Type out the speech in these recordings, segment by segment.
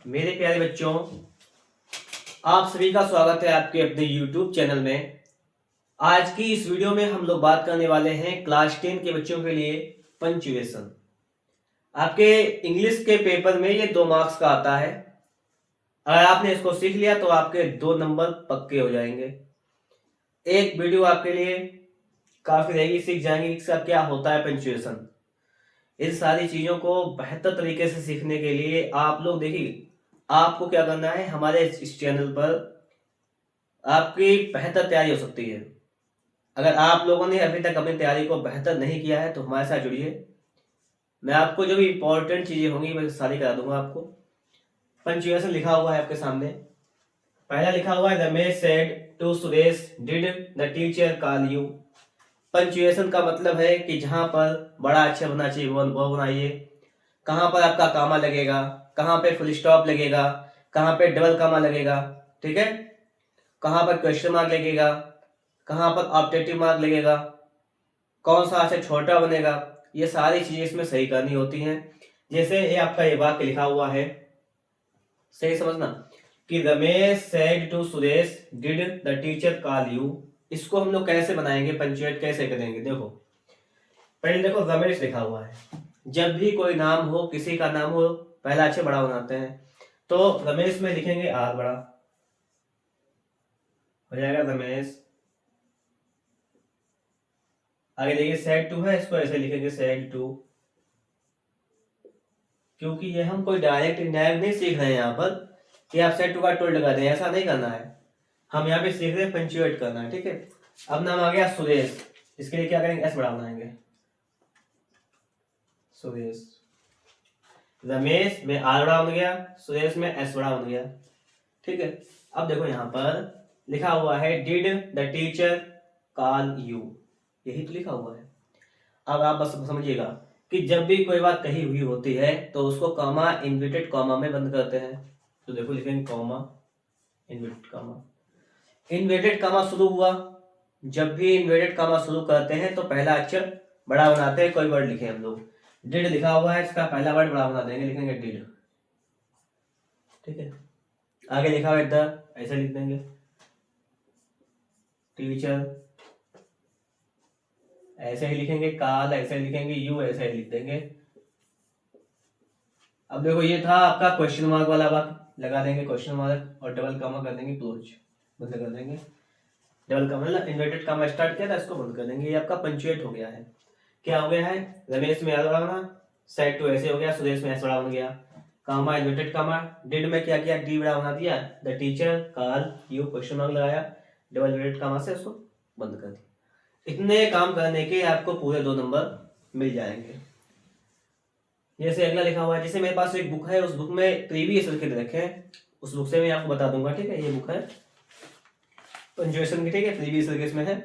मेरे प्यारे बच्चों, आप सभी का स्वागत है आपके अपने YouTube चैनल में। आज की इस वीडियो में हम लोग बात करने वाले हैं क्लास 10 के बच्चों के लिए पंक्चुएशन। आपके इंग्लिश के पेपर में ये 2 मार्क्स का आता है। अगर आपने इसको सीख लिया तो आपके 2 नंबर पक्के हो जाएंगे। एक वीडियो आपके लिए काफी रहेगी, सीख जाएंगे कि इसका क्या होता है पंक्चुएशन। इन सारी चीजों को बेहतर तरीके से सीखने के लिए आप लोग देखिए, आपको क्या करना है, हमारे इस चैनल पर आपकी बेहतर तैयारी हो सकती है। अगर आप लोगों ने अभी तक अपनी तैयारी को बेहतर नहीं किया है तो हमारे साथ जुड़िए। मैं आपको जो भी इंपॉर्टेंट चीजें होंगी मैं सारी करा दूंगा आपको। पंक्चुएशन लिखा हुआ है आपके सामने। पहला लिखा हुआ है Ramesh said to Suresh did the teacher call you. Punctuation का मतलब है कि जहां पर बड़ा अक्षर होना चाहिए वो बनाइए, कहां पर आपका कामा लगेगा, कहां पे फुल स्टॉप लगेगा, कहां पे डबल कामा लगेगा, ठीक है, कहां पर क्वेश्चन मार्क लगेगा, कहां पर ऑब्जेक्टिव मार्क लगेगा, कौन सा अक्षर छोटा बनेगा, ये सारी चीजें इसमें सही करनी होती हैं। जैसे ये आपका ये वाक्य लिखा हुआ है, सही समझना कि Ramesh said to Suresh did the teacher call you. इसको हम लोग कैसे बनाएंगे, पंचुएट कैसे करेंगे? देखो, पहले देखो रमेश लिखा हुआ है। जब भी कोई नाम हो, किसी का नाम हो, पहला अक्षर बड़ा बनाते हैं। तो रमेश में लिखेंगे आर बड़ा, हो जाएगा रमेश। आगे देखिए सेड टू है, इसको ऐसे लिखेंगे सेड टू, क्योंकि ये हम कोई डायरेक्ट इनडायरेक्ट नहीं सीख रहे हैं यहाँ पर कि आप सेड टू का टोल लगा दें, ऐसा नहीं करना है। हम यहाँ पे सीख रहे हैं पंचुएट करना है, ठीक है। अब नाम आ गया सुरेश, इसके लिए क्या करेंगे, एस बड़ा बनाएंगे, सुरेश। रमेश में आर बड़ा बन गया, सुरेश में एस बड़ा बन गया, ठीक है। अब देखो यहाँ पर लिखा हुआ है did the teacher call you, यही तो लिखा हुआ है। अब आप बस समझिएगा कि जब भी कोई बात कही हुई होती है तो उसको कॉमा इन्वर्टेड कॉमा में बंद करते हैं। तो देखो लिखेंगे comma inverted comma. Inverted comma शुरू हुआ, जब भी इन्वर्टेड कॉमा शुरू करते हैं तो पहला अक्षर बड़ा बनाते हैं। कोई वर्ड लिखे हम लोग, डिड लिखा हुआ है, इसका पहला वर्ड बड़ा बना देंगे, लिखेंगे डिड, ठीक है। आगे लिखा हुआ है द, ऐसे लिख देंगे, टीचर ऐसे ही लिखेंगे, काल ऐसे लिखेंगे, यू ऐसे ही लिख देंगे। अब देखो ये था आपका क्वेश्चन मार्क वाला वाक्य, लगा देंगे क्वेश्चन मार्क और डबल कॉमा कर देंगे, क्लोज बंद कर देंगे। डबल कॉमा मतलब इन्वर्टेड कॉमा स्टार्ट किया था, इसको बंद कर देंगे। ये आपका पंचुएट हो गया है। क्या हो गया है, रमेश में बड़ा बना, सेट टू ऐसे हो गया, सुरेश में एस बड़ा बन गया, कामा इन्वर्टेड कामा, डिड में क्या किया, डी बड़ा बना दिया, the teacher call you question mark लगाया, डबल इन्वर्टेड कामा से उसको बंद कर दिया। इतने काम करने के आपको पूरे 2 नंबर मिल जाएंगे। जैसे अगला लिखा हुआ है, जैसे मेरे पास एक बुक है, उस बुक में प्रीवियस लिखे रखे हैं, उस बुक से मैं आपको बता दूंगा, ठीक है। ये बुक है पंक्चुएशन की, ठीक है, प्रीवियस इसमें है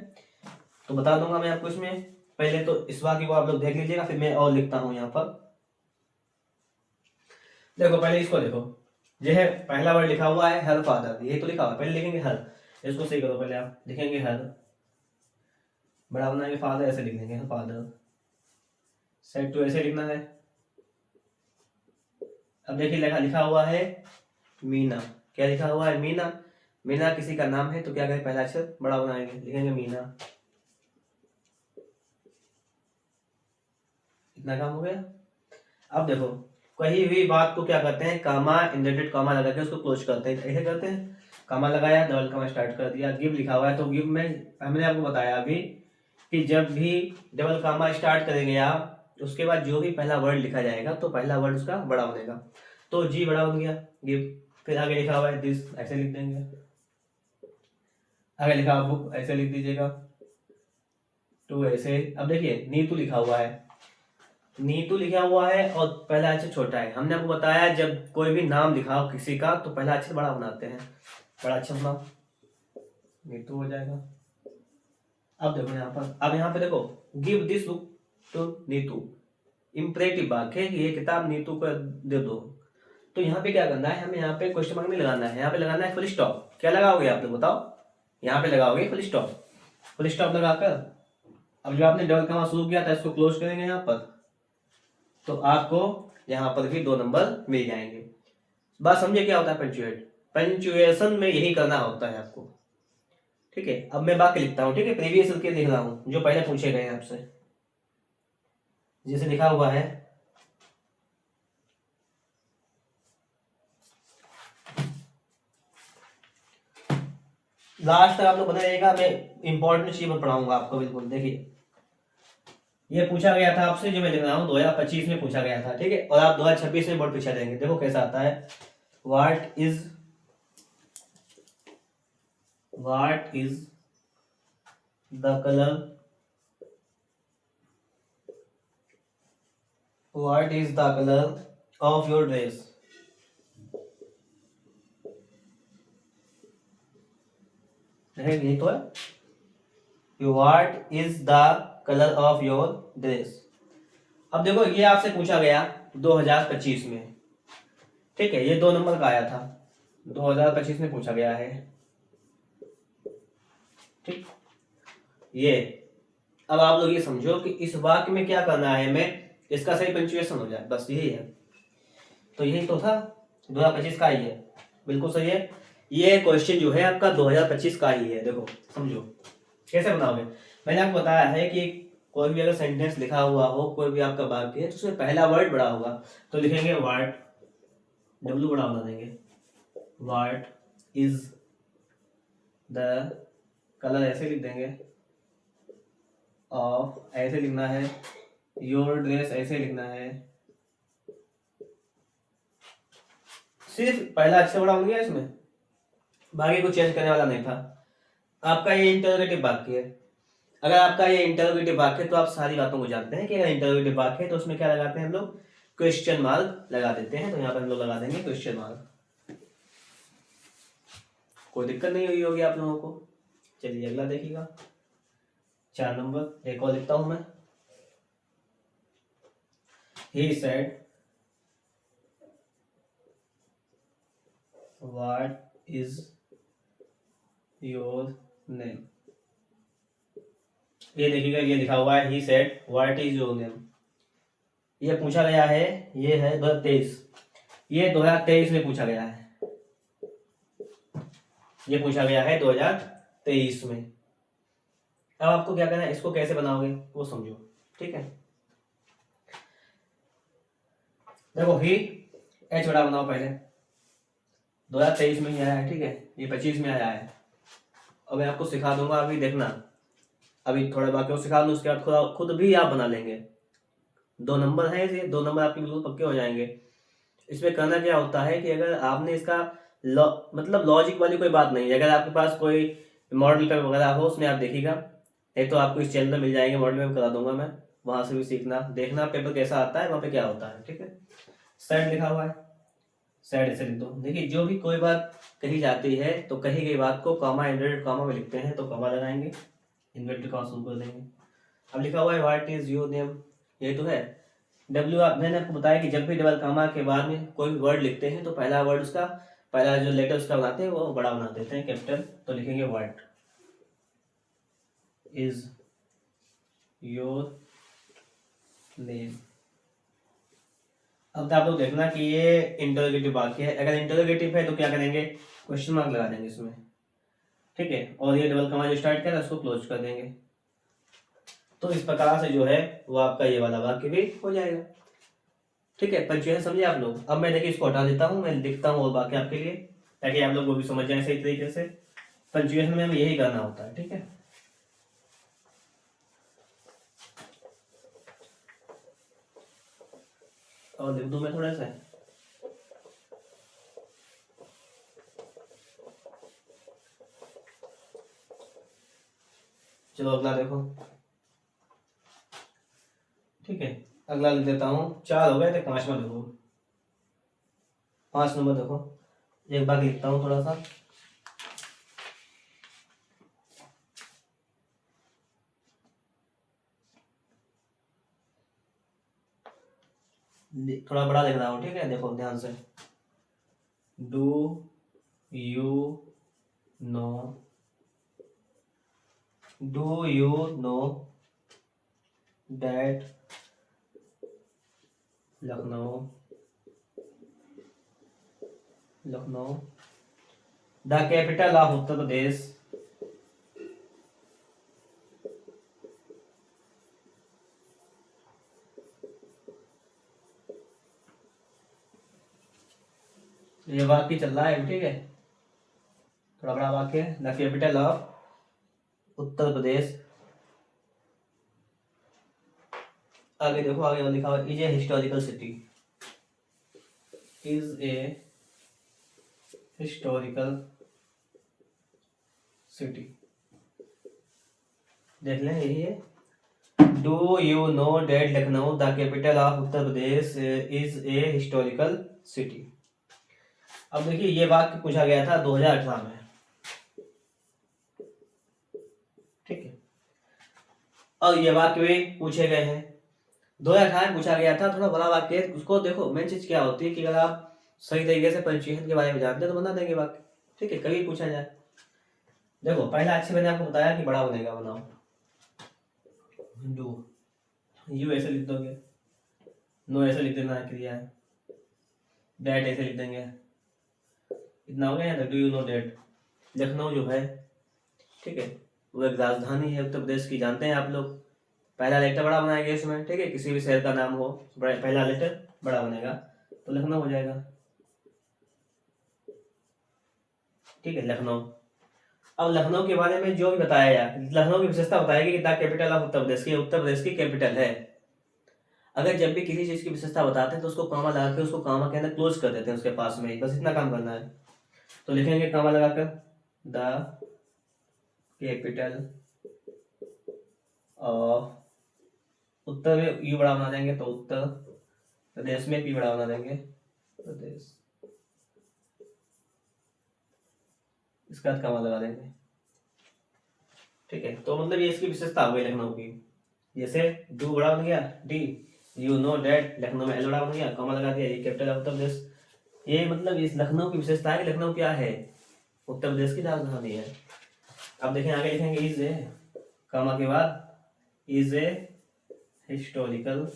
तो बता दूंगा मैं आपको इसमें। पहले तो इस वाक्य को आप लोग देख लीजिएगा, फिर मैं और लिखता हूं यहाँ पर। देखो पहले इसको देखो, जो है पहला वर्ड लिखा हुआ है हर फादर, ये तो लिखा हुआ है, पहले लिखेंगे हर, इसको सही करो, पहले आप लिखेंगे हर, बड़ा बनाएंगे फादर, ऐसे लिख देंगे फादर। सेट टू ऐसे लिखना है। अब देखिए लिखा हुआ है मीना, क्या लिखा हुआ है, मीना। मीना किसी का नाम है तो क्या करें, पहला अक्षर बड़ा बनाएंगे, लिखेंगे मीना। इतना काम हो गया। अब देखो कही हुई बात को क्या करते हैं, कामा इन्वर्टेड कामा लगा के उसको क्लोज करते हैं, ऐसे करते हैं। कामा लगाया, डबल कामा स्टार्ट कर दिया। गिव लिखा हुआ है तो गिव में हमने आपको बताया अभी कि जब भी डबल कामा स्टार्ट करेंगे आप, उसके बाद जो भी पहला वर्ड लिखा जाएगा तो पहला वर्ड उसका बड़ा बनेगा। तो जी बड़ा बन गया, गिव। फिर आगे लिखा हुआ है दिस, ऐसे लिख देंगे। आगे लिखा हुआ बुक, ऐसे लिख दीजिएगा। टू ऐसे। अब देखिए नीतू लिखा हुआ है, नीतू लिखा हुआ है और पहला अक्षर छोटा है। हमने आपको बताया जब कोई भी नाम लिखा हो किसी का तो पहला अक्षर बड़ा बनाते हैं, बड़ा अक्षर बना, नीतू हो जाएगा। अब देखो यहाँ पर, अब यहाँ पे देखो give this book to Neetu, imperative वाक्य है कि ये किताब नीतू को दे दो। तो यहाँ पे क्या करना है, हमें यहाँ पे क्वेश्चन मार्क नहीं लगाना है, यहाँ पे लगाना है फुल स्टॉप। क्या लगाओगे आप लोग बताओ, यहाँ पे लगाओगे फुल स्टॉप। फुल स्टॉप लगाकर अब जो आपने डबल कॉमा शुरू किया था इसको क्लोज करेंगे यहाँ पर, तो आपको यहाँ पर भी 2 नंबर मिल जाएंगे। बात समझे क्या होता है पंचुएट? पंचुएशन में यही करना होता है आपको। ठीक है, अब मैं वाक्य लिखता हूँ। ठीक है, प्रीवियस के लिख रहा हूँ जो पहले पूछे गए हैं आपसे। जैसे लिखा हुआ है, लास्ट तक आप लोग बने रहिएगा, मैं इंपॉर्टेंट चीज पढ़ाऊंगा आपको बिल्कुल। देखिए, ये पूछा गया था आपसे, जो मैं लिख रहा हूँ 2025 में पूछा गया था। ठीक है, और आप 2026 में बोर्ड पीछे देंगे। देखो कैसा आता है, what is the colour, what is the colour of your dress. यही तो है, what is the colour of your dress. अब देखो, ये आपसे पूछा गया 2025 में। ठीक है, ये 2 नंबर का आया था, 2025 में पूछा गया है। ठीक, ये अब आप लोग ये समझो कि इस वाक्य में क्या करना है, हमें इसका सही पंचुएशन हो जाए, बस यही है। तो यही तो था, 2025 का ही है, बिल्कुल सही है। ये क्वेश्चन जो है आपका 2025 का ही है। देखो समझो कैसे बनाओगे। मैंने आपको बताया है कि कोई भी अगर सेंटेंस लिखा हुआ हो, कोई भी आपका वाक्य है, तो उसमें पहला वर्ड बड़ा होगा, तो लिखेंगे व्हाट, डब्ल्यू बड़ा बना देंगे, व्हाट इज द कलर, ऐसे लिख देंगे, ऑफ ऐसे लिखना है, योर ड्रेस ऐसे लिखना है। सिर्फ पहला अक्षर बड़ा हो गया इसमें, बाकी कुछ चेंज करने वाला नहीं था। आपका ये इंटरोगेटिव वाक्य है। अगर आपका ये इंटरोगेटिव वाक्य है तो आप सारी बातों को जानते हैं कि अगर इंटरोगेटिव वाक्य है तो उसमें क्या लगाते हैं हम लोग, क्वेश्चन मार्क लगा देते हैं। तो यहाँ पर हम लोग लगा देंगे क्वेश्चन मार्क। कोई दिक्कत नहीं हुई होगी आप लोगों को। चलिए अगला देखिएगा, 4 नंबर, एक और लिखता हूं मैं। He said, what is your name? ये देखिएगा, ये लिखा हुआ है he said what is your name। ये पूछा गया है, ये है 2023, ये 2023 में पूछा गया है, ये पूछा गया है 2023 में। अब आपको क्या करना है, इसको कैसे बनाओगे वो समझो। ठीक है, देखो ही एच बड़ा बनाओ पहले, 2023 में ही आया है। ठीक है, ये 25 में आया है। अब मैं आपको सिखा दूंगा, अभी देखना, अभी थोड़े बाकी सिखा दूँ, उसके बाद खुद भी आप बना लेंगे। 2 नंबर है, ये 2 नंबर आपके बिल्कुल पक्के हो जाएंगे। इसमें करना क्या होता है कि अगर आपने इसका मतलब लॉजिक वाली कोई बात नहीं है, अगर आपके पास कोई मॉडल पेपर वगैरह हो उसमें आप देखिएगा, नहीं तो आपको इस चैनल में मिल जाएंगे, मॉडल पेपर करा दूंगा मैं, वहां से भी सीखना, देखना पेपर कैसा आता है, वहां पे क्या होता है। ठीक है, सेट लिखा हुआ है, सेट ऐसे लिख दो। देखिए, जो भी कोई बात कही जाती है तो कही गई बात को कॉमा इन्वर्टेड कॉमा में लिखते हैं, तो कॉमा लगाएंगे, इन्वर्टेड कॉमा शुरू कर देंगे। अब लिखा हुआ है व्हाट इज योर नेम, ये तो है। डब्ल्यू, मैंने आपको बताया कि जब भी डबल कॉमा के बाद में कोई भी वर्ड लिखते हैं तो पहला वर्ड उसका, पहला जो लेटर उसका बनाते हैं वो बड़ा बना देते हैं, कैपिटल। तो लिखेंगे व्हाट इज योर नेम। अब आप लोग देखना कि ये इंटरोगेटिव वाक्य है, अगर इंटरोगेटिव है तो क्या करेंगे, क्वेश्चन मार्क लगा देंगे इसमें। ठीक है, और ये डबल कॉमा जो स्टार्ट किया उसको क्लोज कर देंगे। तो इस प्रकार से जो है वो आपका ये वाला वाक्य भी हो जाएगा। ठीक है, पंचुएशन समझे आप लोग। अब मैं देखिए इसको हटा देता हूँ, मैं लिखता हूँ और वाक्य आपके लिए, ताकि आप लोग वो भी समझ जाए सही तरीके से। पंचुएशन में हमें यही करना होता है। ठीक है, और लिख दूं मैं थोड़ा सा, चलो अगला देखो। ठीक है, अगला लिख देता हूँ, 4 हो गए थे, 5वां देखो, 5 नंबर देखो, एक बार लिखता हूँ थोड़ा सा, थोड़ा बड़ा लिख रहा हूँ। ठीक है, देखो ध्यान से, do you know, do you know that Lucknow Lucknow. The capital of Uttar Pradesh ये वाक्य चल रहा है, ठीक है, थोड़ा बड़ा वाक्य है। The capital of Uttar Pradesh, आगे देखो, आगे लिखा हुआ is a historical city, is a historical city, देख लें यही है। Do you know that Lucknow the capital of Uttar Pradesh is a historical city. अब देखिए ये वाक्य पूछा गया था 2018 में, ठीक है, और ये वाक्य भी पूछे गए हैं 2018 में पूछा गया था, थोड़ा बड़ा वाक्य है। उसको देखो, मेन चीज क्या होती है कि अगर आप सही तरीके से पंचुएशन के बारे में जानते हैं तो बना देंगे वाक्य, ठीक है, कभी पूछा जाए। देखो पहला अच्छे मैंने आपको बताया कि बड़ा बनेगा, बनाओ। डू, यू ऐसे लिख दोगे, नो ऐसे लिख देना क्रिया है, डेट ऐसे लिख देंगे, इतना हो गया ना। Do you know that, Lucknow जो है, ठीक है, वो एक राजधानी है उत्तर प्रदेश की, जानते हैं आप लोग। पहला लेटर बड़ा बनाएंगे इसमें, ठीक है, किसी भी शहर का नाम हो पहला लेटर बड़ा बनेगा तो लखनऊ हो जाएगा, ठीक है, लखनऊ। अब लखनऊ के बारे में जो भी बताया जाए, लखनऊ की विशेषता बताएगी कि द कैपिटल ऑफ उत्तर प्रदेश की, उत्तर प्रदेश की कैपिटल है। अगर जब भी किसी चीज की विशेषता बताते हैं तो उसको कामा लगा के उसको कामा के अंदर क्लोज कर देते हैं उसके पास में ही, बस इतना काम करना है। तो लिखेंगे कामा लगाकर द कैपिटल ऑफ, उत्तर में यू बड़ा बना देंगे तो उत्तर प्रदेश में पी बड़ा बना देंगे प्रदेश, इसका अर्थ कामा लगा देंगे, ठीक है। तो मतलब ये इसकी विशेषता हो गई लखनऊ की। जैसे डू बड़ा बन गया D, you know that Lucknow में एल बड़ा बन गया, कामा लगा दिया, ये कैपिटल ऑफ उत्तर प्रदेश। ये मतलब इस लखनऊ की विशेषता है कि लखनऊ क्या है, उत्तर प्रदेश की राजधानी है। अब देखें आगे लिखेंगे इज ए, कामा के बाद इज ए हिस्टोरिकल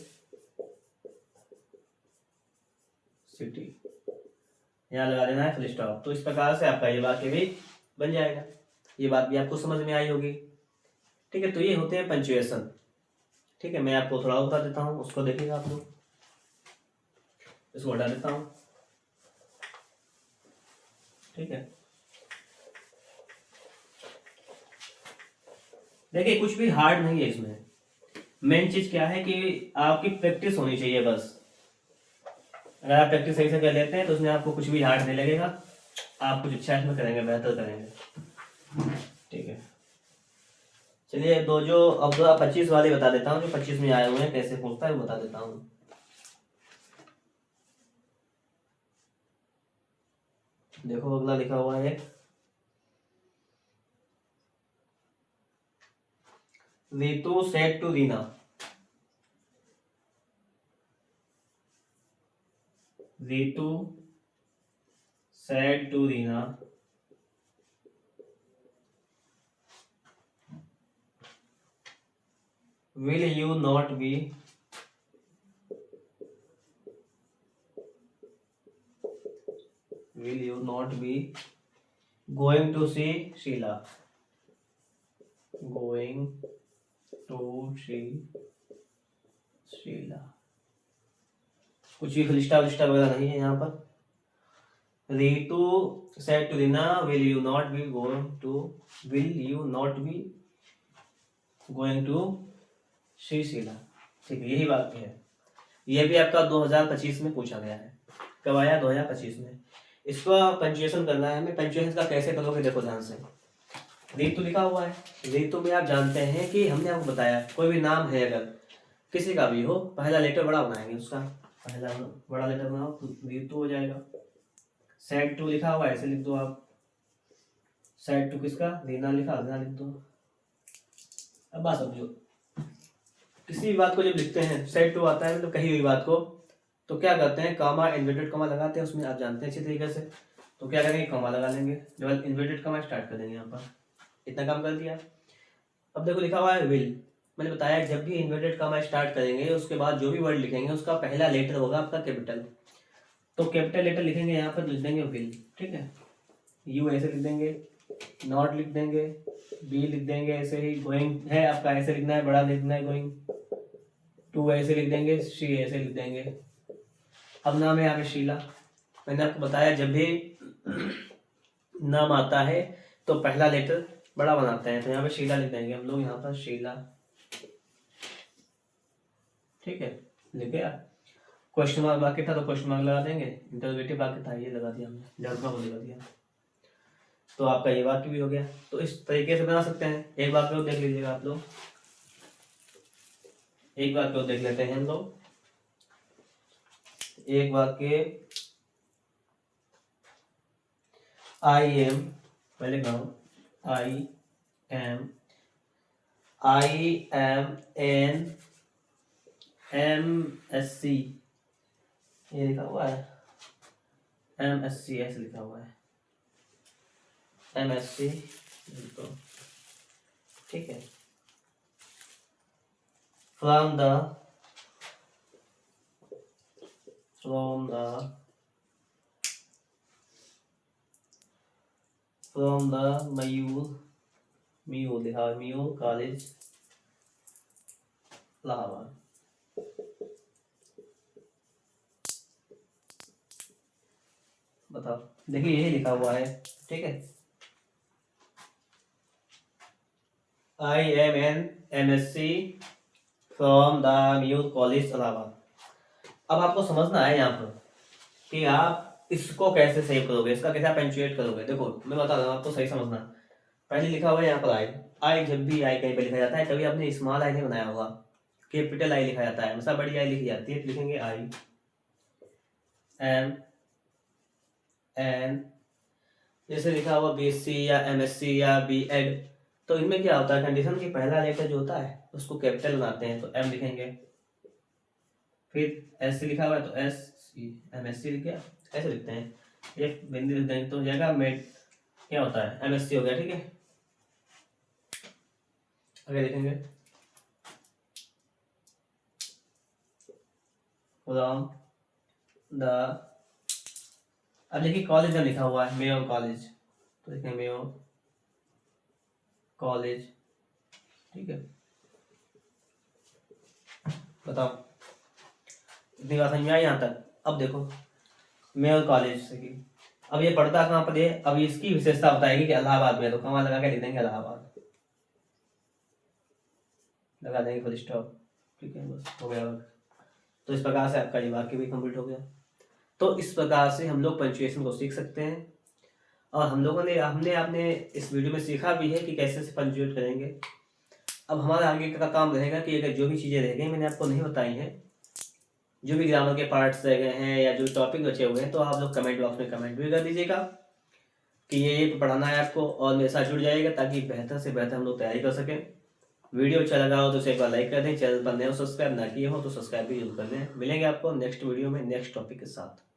सिटी, यहाँ लगा देना है फुल स्टॉप। तो इस प्रकार से आपका ये वाक्य भी बन जाएगा। ये बात भी आपको समझ में आई होगी, ठीक है। तो ये होते हैं पंचुएशन, ठीक है। मैं आपको थोड़ा बता देता हूँ, उसको देखिएगा आप लोग, इसको हटा देता हूँ, ठीक है। देखिए कुछ भी हार्ड नहीं है इसमें, मेन चीज क्या है कि आपकी प्रैक्टिस होनी चाहिए बस। अगर आप प्रैक्टिस सही से कर लेते हैं तो उसमें आपको कुछ भी हार्ड नहीं लगेगा, आप कुछ अच्छा इसमें करेंगे, बेहतर करेंगे, ठीक है। चलिए दो जो अब 25 वाले बता देता हूँ, जो 25 में आए हुए हैं कैसे पूछता है वो बता देता हूँ। देखो अगला लिखा हुआ है, Ritu said to Reena, Ritu said to Reena, will you not be going to see Sheila, going to see Sheila, कुछ भी फुल स्टॉप वगैरह नहीं है यहाँ पर। Ritu said to Reena will you not be going to see Sheila, ठीक है, यही बात है। ये भी आपका 2025 में पूछा गया है, कब आया 2025 में। इसका पंचुएशन करना है हमें, पंचुएशन का कैसे करोगे देखो ध्यान से। रीतु लिखा हुआ है, रीतु में आप जानते हैं कि हमने आपको बताया कोई भी नाम है अगर किसी का भी हो, पहला लेटर बड़ा बनाएंगे, उसका पहला बड़ा लेटर बनाओ तो रीतु हो जाएगा। सेड टू लिखा हुआ है ऐसे लिख दो आप, सेड टू किसका, रीना लिखा, रीना लिख दो। अब बात समझो, किसी भी बात को जब लिखते हैं सेड टू आता है मतलब कही हुई बात को, तो क्या करते हैं कामा, इन्वर्टेड कामा लगाते हैं उसमें, आप जानते हैं अच्छी तरीके से। तो क्या करेंगे, कामा लगा लेंगे, जब इन्वर्टेड कामा स्टार्ट कर देंगे यहाँ पर, इतना काम कर दिया। अब देखो लिखा हुआ है विल, मैंने बताया जब भी इन्वर्टेड कामा स्टार्ट करेंगे उसके बाद जो भी वर्ड लिखेंगे उसका पहला लेटर होगा आपका कैपिटल। तो कैपिटल लेटर लिखेंगे यहाँ पर, लिख देंगे विल, ठीक है। यू ऐसे लिख देंगे, नॉट लिख देंगे, बी लिख देंगे, ऐसे ही गोइंग है आपका, ऐसे लिखना है, बड़ा लिखना है गोइंग, टू ऐसे लिख देंगे, शी ऐसे लिख देंगे। अब नाम है यहाँ पे शीला। मैंने आपको बताया जब भी नाम आता है तो पहला लेटर बड़ा बनाते हैं, तो यहाँ पे शीला लिख देंगे हम लोग, यहाँ पर शीला, ठीक है, लिख गया। क्वेश्चन मार्क बाकी था तो क्वेश्चन मार्क लगा देंगे, इंटरोगेटिव बाकी था ये लगा दिया हमने, डरमा को लगा दिया। तो आपका ये वाक्य भी हो गया। तो इस तरीके से बना सकते हैं। एक वाक्य को देख लीजिएगा आप लोग, एक वाक्य को देख लेते हैं हम लोग। एक वाक्य, आई एम, पहले गाओ, आई एम एन MSc, ये लिखा हुआ है MSc, ऐसे लिखा हुआ है MSc, तो ठीक है। फ्रॉम द मयूर लिखा है, मयूर कॉलेज इलाहाबाद। बताओ, देखिए यही लिखा हुआ है, ठीक है। IMNMSc from the Mayur college Allahabad. अब आपको समझना है यहाँ पर कि आप इसको कैसे सेव करोगे, इसका कैसे पंचुएट करोगे। देखो मैं बता रहा हूँ आपको, सही समझना। पहले लिखा हुआ है यहाँ पर आई, जब भी आई कहीं पे लिखा जाता है, कभी आपने स्मॉल आई नहीं बनाया होगा, कैपिटल आई लिखा जाता है, हमेशा बड़ी आई लिखी जाती है। लिखेंगे आई एम एन, जैसे लिखा हुआ BSc या MSc या B.Ed, तो इनमें क्या होता है कंडीशन की पहला लेटर जो होता है उसको कैपिटल बनाते हैं, तो M लिखेंगे। फिर S लिखा हुआ है तो SC, MSc लिख गया, ऐसे लिखते हैं। एक बिंदु लिख देंगे तो जगह में क्या होता है MSc हो गया, ठीक है। आगे देखेंगे, फ्रॉम द, अब देखिए कॉलेज में लिखा हुआ है मेयो कॉलेज, तो देखें मेयो कॉलेज, ठीक है। बताओ इतनी बात समझ में आई यहाँ तक। अब देखो मेयो कॉलेज से की, अब ये पढ़ता कहाँ पर है, अब इसकी विशेषता बताएगी कि इलाहाबाद में, तो कहाँ लगा के लिख देंगे इलाहाबाद, लगा देंगे फुल स्टॉप, ठीक है, बस हो गया। तो इस प्रकार से आपका ये वाक्य भी कंप्लीट हो गया। तो इस प्रकार से हम लोग पंचुएशन को सीख सकते हैं, और हम लोगों ने हमने आपने इस वीडियो में सीखा भी है कि कैसे से पंचुएट करेंगे। अब हमारा आगे का काम रहेगा कि अगर जो भी चीज़ें रह गई मैंने आपको नहीं बताई हैं, जो भी ग्रामर के पार्ट्स रह गए हैं या जो टॉपिक बचे हुए हैं, तो आप लोग कमेंट बॉक्स में कमेंट भी कर दीजिएगा कि ये पढ़ाना है आपको, और मेरे साथ जुड़ जाइएगा ताकि बेहतर से बेहतर हम लोग तैयारी कर सकें। वीडियो अच्छा लगा हो तो इसे एक बार लाइक कर दें, चैनल पर नए हो सब्सक्राइब ना किए हो तो सब्सक्राइब भी जरूर कर लें। मिलेंगे आपको नेक्स्ट वीडियो में नेक्स्ट टॉपिक के साथ।